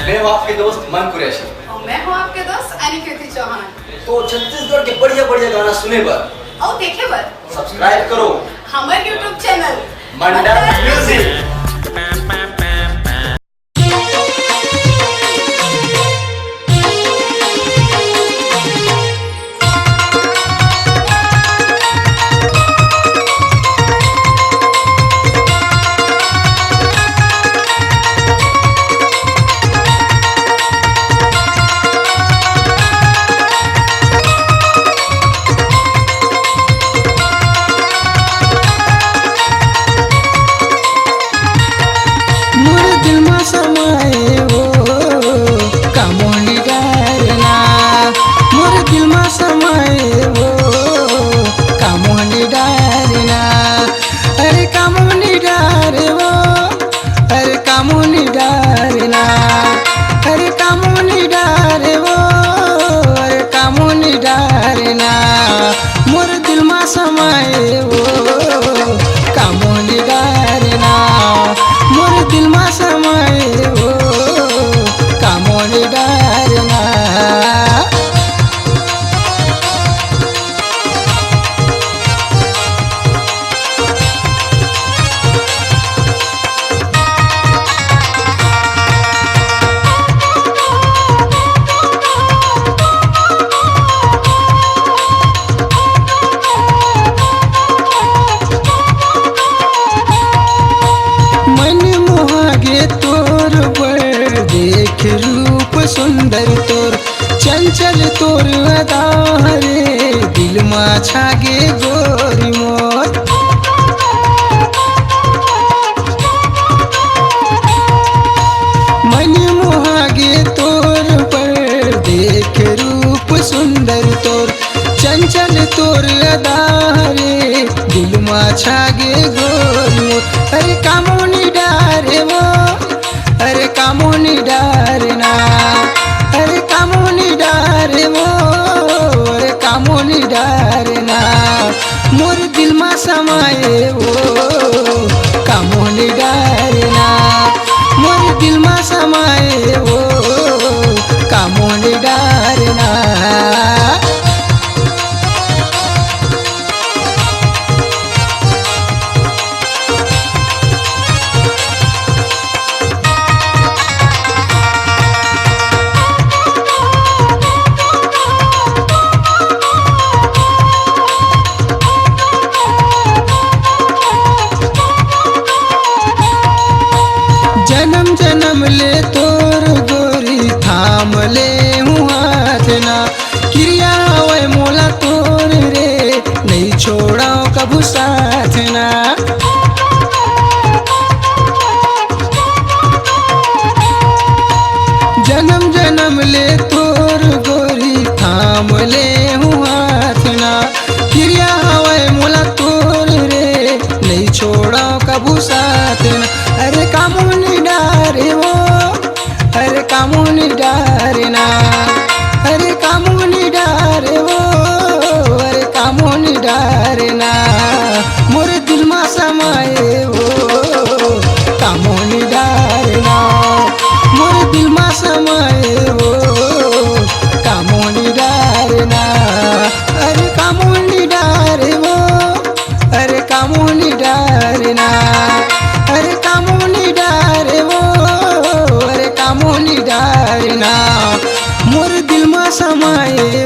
मैं हूँ आपके दोस्त मन कुरैशी और मैं हूँ आपके दोस्त अनित चौहान। तो छत्तीसगढ़ के बढ़िया बढ़िया गाना सुने बर और देखे बर सब्सक्राइब करो हमारे यूट्यूब चैनल मंडल म्यूजिक। मोर दिल मा समाए वो कामोनी डारना, मोर दिल मा समाए वो कामोनी डारना। रूप सुंदर तोर चंचल तोर अदा रे दिल मा छागे गोरी मोर। मन मोहागे तोर पर देख रूप सुंदर तोर चंचल तोर अदा रे दिल मा छागे गोरी मोर। अरे कामोनी डारे वो अरे कामोनी डारना, अरे कामोनी डारे वो अरे कामोनी डारना। मोर दिल मा समाए वो कामोनी डारना, मोर दिल मा समाए वो कामोनी डारना। जन्म जन्म ले तोर गोरी थाम ले हूँ हाथ ना, क्रिया वै मोला तोर रे नहीं छोड़ा कभू साथ ना। जन्म जन्म ले तोर गोरी थाम ले हूँ हाथ ना, क्रिया वै मोला तोर रे नहीं छोड़ा कभू साथ ना। अरे कामोनी डारे वो अरे कामोनी डारना, अरे कामोनी डारे वो अरे कामोनी डारना। मोर दिल मा समाए वो कामोनी डारना, मोर दिल मा समाए वो कामोनी डारना। अरे कामोनी डारे वो अरे कामोनी डारना, अरे कामोनी डारे वो अरे कामोनी डारना। मोर दिल मा समाए